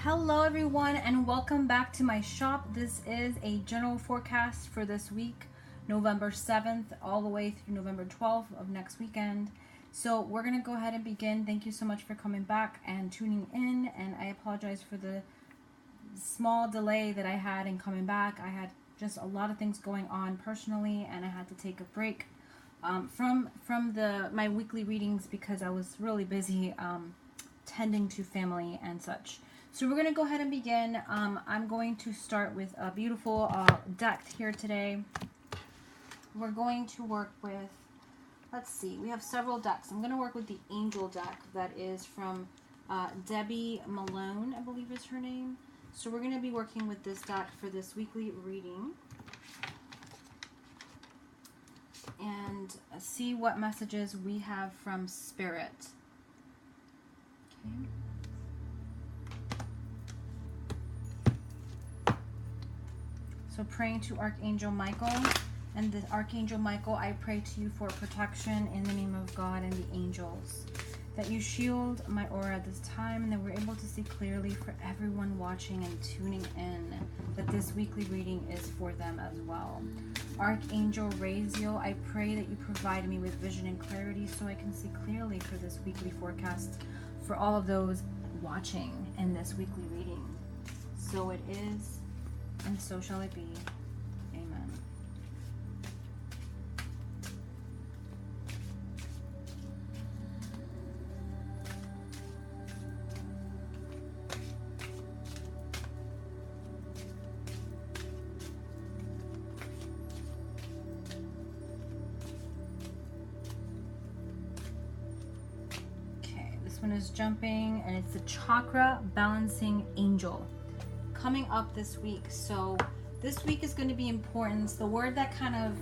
Hello everyone and welcome back to my shop. This is a general forecast for this week, November 7th all the way through November 12th of next weekend. So we're going to go ahead and begin. Thank you so much for coming back and tuning in, and I apologize for the small delay that I had in coming back. I had just a lot of things going on personally and I had to take a break from my weekly readings because I was really busy tending to family and such. So we're going to go ahead and begin. I'm going to start with a beautiful deck here today. We're going to work with, let's see, we have several decks. I'm going to work with the Angel deck that is from Debbie Malone, I believe is her name. So we're going to be working with this deck for this weekly reading. And see what messages we have from Spirit. Okay. So praying to Archangel Michael, and the Archangel Michael, I pray to you for protection in the name of God and the angels, that you shield my aura at this time and that we're able to see clearly for everyone watching and tuning in, that this weekly reading is for them as well. Archangel Raziel, I pray that you provide me with vision and clarity so I can see clearly for this weekly forecast for all of those watching in this weekly reading. So it is, and so shall it be. Amen. Okay, this one is jumping, and it's the Chakra Balancing Angel coming up this week. So this week is going to be important. The word that kind of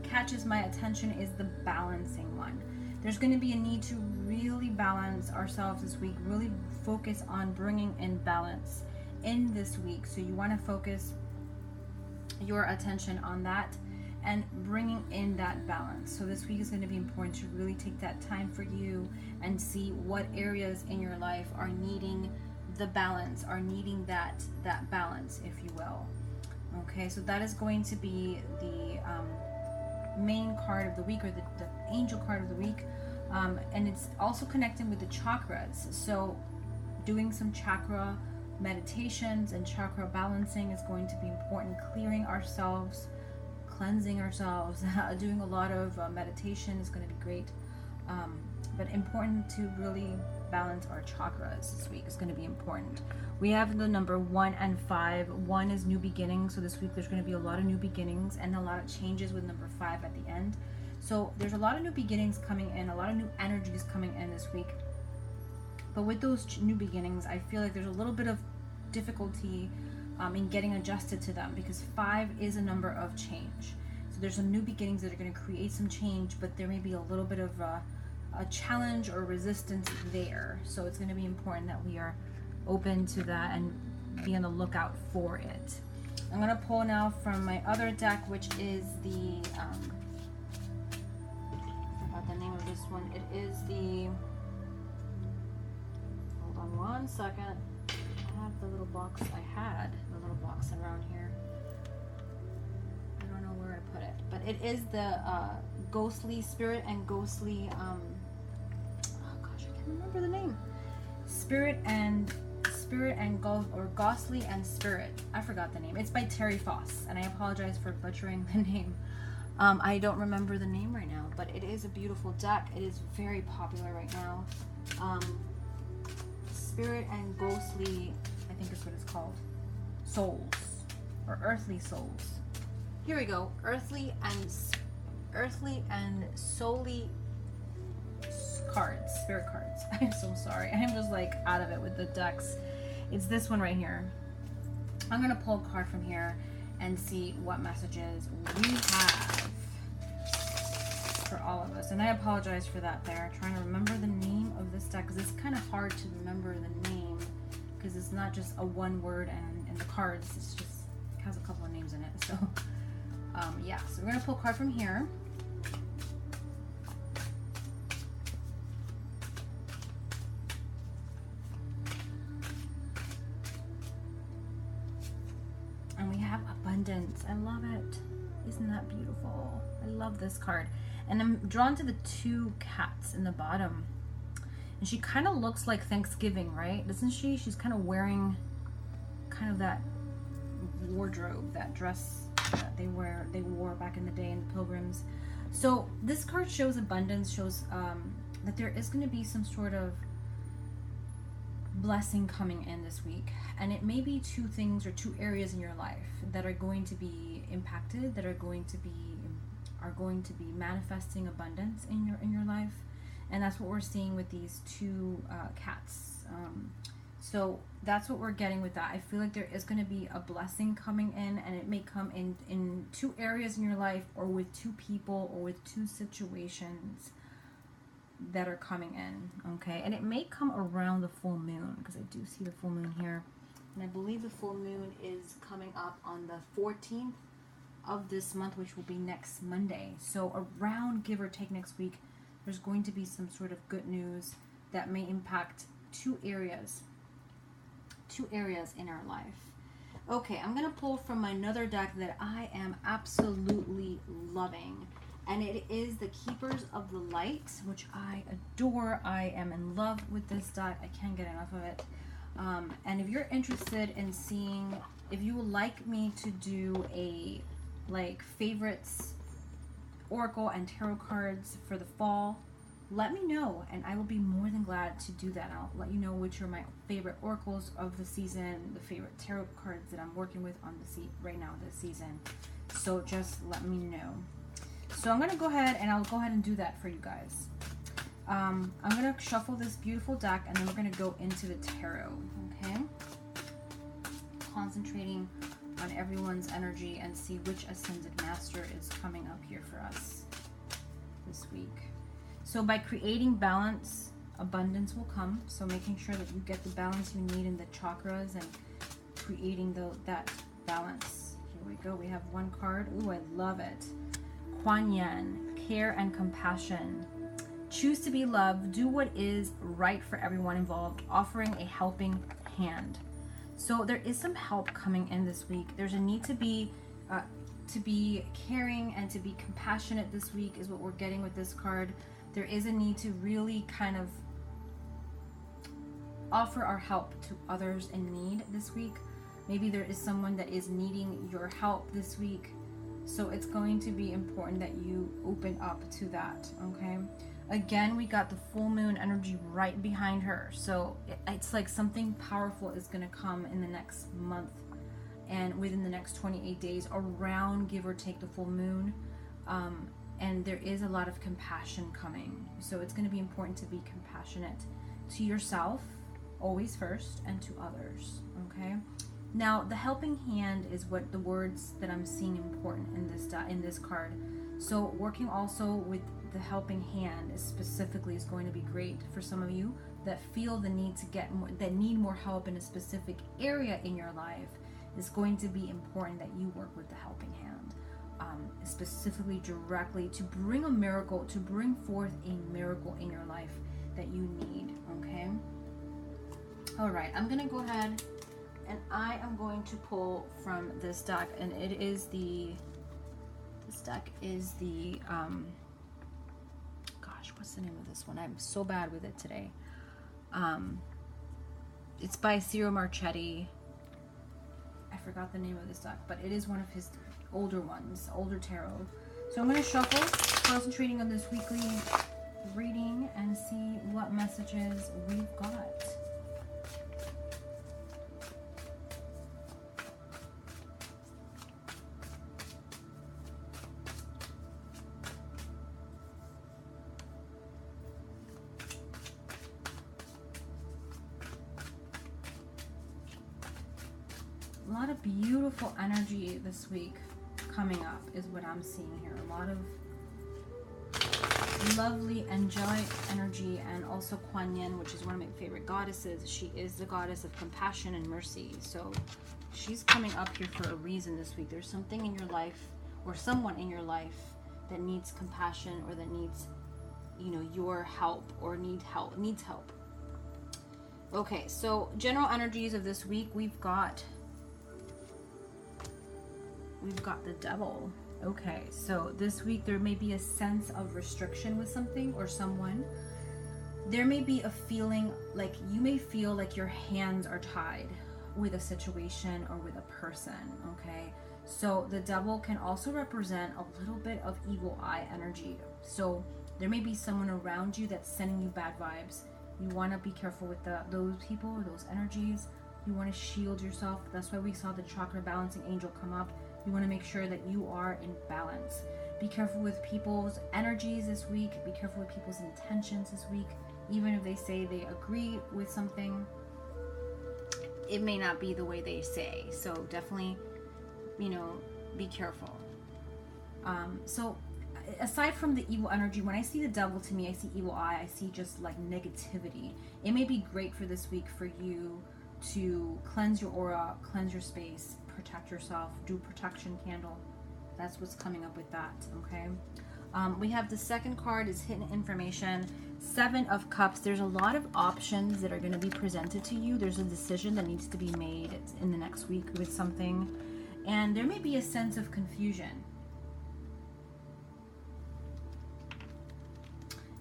catches my attention is the balancing one. There's going to be a need to really balance ourselves this week, really focus on bringing in balance in this week. So you want to focus your attention on that and bringing in that balance. So this week is going to be important to really take that time for you and see what areas in your life are needing the balance, are needing that balance, if you will. Okay, so that is going to be the main card of the week, or the angel card of the week, and it's also connecting with the chakras. So doing some chakra meditations and chakra balancing is going to be important. Clearing ourselves, cleansing ourselves, doing a lot of meditation is going to be great, but important to really balance our chakras this week is going to be important. We have the number 1 and 5. 1 is new beginnings, so this week there's going to be a lot of new beginnings and a lot of changes with number 5 at the end. So there's a lot of new beginnings coming in, a lot of new energies coming in this week. But with those new beginnings, I feel like there's a little bit of difficulty in getting adjusted to them, because 5 is a number of change. So there's some new beginnings that are going to create some change, but there may be a little bit of a challenge or resistance there. So it's going to be important that we are open to that and be on the lookout for it. I'm going to pull now from my other deck, which is the I forgot the name of this one. It is the, hold on one second, I have the little box. I had the little box around here. I don't know where I put it, but it is the ghostly spirit and ghostly remember the name, Spirit and Ghostly and Spirit. I forgot the name. It's by Terry Foss, and I apologize for butchering the name. I don't remember the name right now, but it is a beautiful deck. It is very popular right now. Spirit and Ghostly, I think is what it's called. Souls, or Earthly Souls. Here we go. Earthly and Soully cards, spirit cards. I'm so sorry. I'm just like out of it with the decks. It's this one right here. I'm gonna pull a card from here and see what messages we have for all of us. And I apologize for that there. Trying to remember the name of this deck, because it's kind of hard to remember the name, because it's not just a one word, and in the cards it's just, it has a couple of names in it. So yeah, so we're gonna pull a card from here. abundance. I love it. Isn't that beautiful? I love this card. And I'm drawn to the two cats in the bottom. And she kind of looks like Thanksgiving, right? Doesn't she? She's kind of wearing kind of that wardrobe, that dress that they wore back in the day in the Pilgrims. So this card shows abundance, shows that there is going to be some sort of blessing coming in this week, and it may be two things or two areas in your life that are going to be impacted, that are going to be manifesting abundance in your life. And that's what we're seeing with these two cats. So that's what we're getting with that. I feel like there is going to be a blessing coming in, and it may come in two areas in your life, or with two people, or with two situations that are coming in, okay? And it may come around the full moon, because I do see the full moon here. And I believe the full moon is coming up on the 14th of this month, which will be next Monday. So around, give or take, next week, there's going to be some sort of good news that may impact two areas in our life. Okay, I'm going to pull from another deck that I am absolutely loving. And it is the Keepers of the Light, which I adore. I am in love with this deck. I can't get enough of it. And if you're interested in seeing, if you would like me to do a favorites oracle and tarot cards for the fall, let me know, and I will be more than glad to do that. I'll let you know which are my favorite oracles of the season, the favorite tarot cards that I'm working with on the right now this season. So just let me know. So I'm going to go ahead and I'll go ahead and do that for you guys. I'm going to shuffle this beautiful deck, and then we're going to go into the tarot, okay? Concentrating on everyone's energy and see which Ascended Master is coming up here for us this week. So by creating balance, abundance will come. So making sure that you get the balance you need in the chakras and creating that balance. Here we go. We have one card. Ooh, I love it. Kuan Yin, care and compassion. Choose to be loved. Do what is right for everyone involved. Offering a helping hand. So there is some help coming in this week. There's a need to be caring and to be compassionate this week is what we're getting with this card. There is a need to really kind of offer our help to others in need this week. Maybe there is someone that is needing your help this week. So it's going to be important that you open up to that, okay? Again, we got the full moon energy right behind her. So it's like something powerful is going to come in the next month and within the next 28 days around, give or take, the full moon. And there is a lot of compassion coming. So it's going to be important to be compassionate to yourself, always first, and to others, okay? Now, the helping hand is what the words that I'm seeing important in this card. So working also with the helping hand is going to be great for some of you that feel the need to get more, that need more help in a specific area in your life. It's going to be important that you work with the helping hand, specifically directly to bring a miracle, to bring forth a miracle in your life that you need, okay? All right, I'm going to go ahead and I am going to pull from this deck, and this deck is the, gosh, what's the name of this one? I'm so bad with it today. It's by Ciro Marchetti. I forgot the name of this deck, but it is one of his older ones, older tarot. So I'm going to shuffle, concentrating on this weekly reading and see what messages we've got. A lot of beautiful energy this week coming up is what I'm seeing here. A lot of lovely angelic energy, and also Kuan Yin, which is one of my favorite goddesses. She is the goddess of compassion and mercy. So she's coming up here for a reason this week. There's something in your life or someone in your life that needs compassion, or that needs, your help, or needs help. Okay, so general energies of this week, we've got we've got the Devil. Okay, so this week there may be a sense of restriction with something or someone. There may be a feeling like you may feel like your hands are tied with a situation or with a person, okay? So the Devil can also represent a little bit of evil eye energy. So there may be someone around you that's sending you bad vibes. You want to be careful with those people or those energies. You want to shield yourself. That's why we saw the chakra balancing angel come up. You want to make sure that you are in balance. Be careful with people's energies this week. Be careful with people's intentions this week. Even if they say they agree with something, it may not be the way they say. So definitely, be careful. So aside from the evil energy, when I see the Devil, to me, I see evil eye. I see just like negativity. It may be great for this week for you to cleanse your aura, cleanse your space, protect yourself, do protection candle. That's what's coming up with that, okay? We have the second card is hidden information. 7 of Cups. There's a lot of options that are going to be presented to you. There's a decision that needs to be made in the next week with something. And there may be a sense of confusion.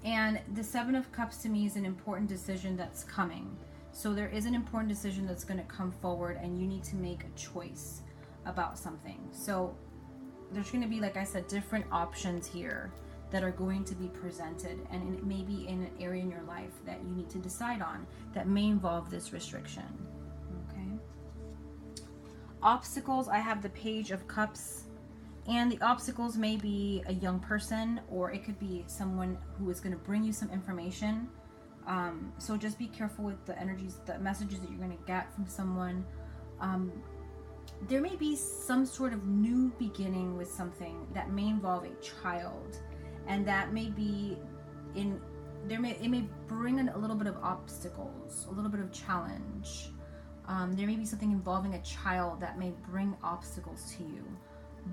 And the 7 of Cups to me is an important decision that's coming. So there is an important decision that's going to come forward and you need to make a choice about something. So there's going to be, like I said, different options here that are going to be presented, and it may be in an area in your life that you need to decide on that may involve this restriction. Okay. Obstacles, I have the Page of Cups, and the obstacles may be a young person, or it could be someone who is going to bring you some information. So just be careful with the energies, the messages that you're going to get from someone. There may be some sort of new beginning with something that may involve a child, and that may be it may bring in a little bit of obstacles, a little bit of challenge. There may be something involving a child that may bring obstacles to you,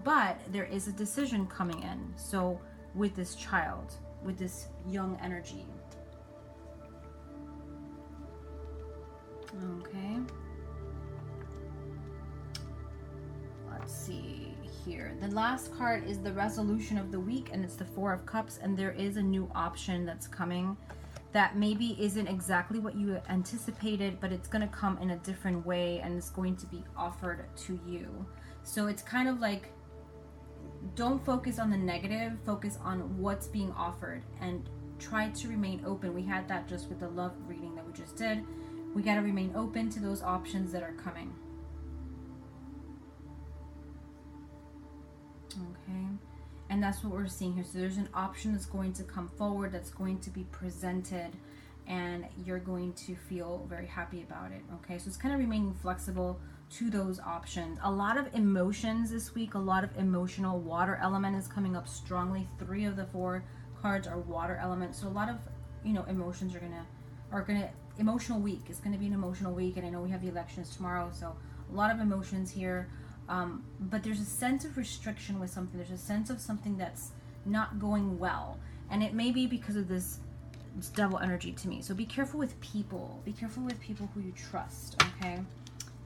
but there is a decision coming in. So with this child, with this young energy. Okay. Let's see here. The last card is the resolution of the week, and it's the 4 of Cups, and there is a new option that's coming that maybe isn't exactly what you anticipated, but it's going to come in a different way and it's going to be offered to you. So it's kind of like, don't focus on the negative, focus on what's being offered and try to remain open. We had that just with the love reading that we just did. We got to remain open to those options that are coming. Okay, and that's what we're seeing here. So there's an option that's going to come forward, that's going to be presented, and you're going to feel very happy about it. Okay, so it's kind of remaining flexible to those options. A lot of emotions this week, a lot of emotional. Water element is coming up strongly. 3 of the 4 cards are water element, so a lot of emotions are gonna emotional week. It's gonna be an emotional week, and I know we have the elections tomorrow, so a lot of emotions here. But there's a sense of restriction with something. There's a sense of something that's not going well, and it may be because of this Devil energy to me. So be careful with people. Be careful with people who you trust, okay?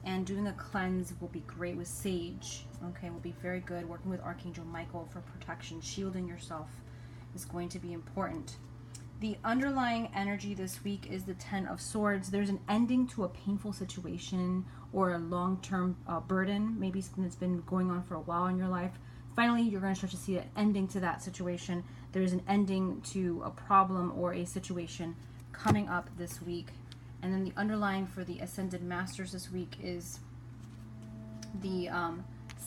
And doing a cleanse will be great with sage, okay? Will be very good. Working with Archangel Michael for protection, shielding yourself is going to be important. The underlying energy this week is the 10 of Swords. There's an ending to a painful situation or a long-term burden, maybe something that's been going on for a while in your life. Finally, you're going to start to see an ending to that situation. There's an ending to a problem or a situation coming up this week. And then the underlying for the Ascended Masters this week is the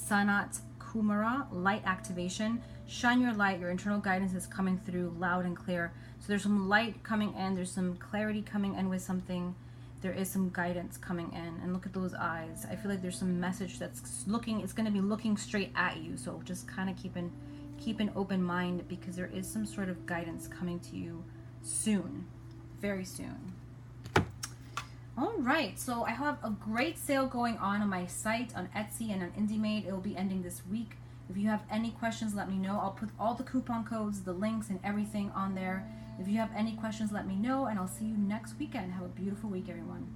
Sanat Kumara, light activation. Shine your light. Your internal guidance is coming through loud and clear. So there's some light coming in. There's some clarity coming in with something. There is some guidance coming in. And look at those eyes. I feel like there's some message that's looking, it's going to be looking straight at you. So just kind of keep an open mind, because there is some sort of guidance coming to you soon. Very soon. All right, so I have a great sale going on my site, on Etsy and on IndieMade. It will be ending this week. If you have any questions, let me know. I'll put all the coupon codes, the links, and everything on there. If you have any questions, let me know, and I'll see you next weekend. Have a beautiful week, everyone.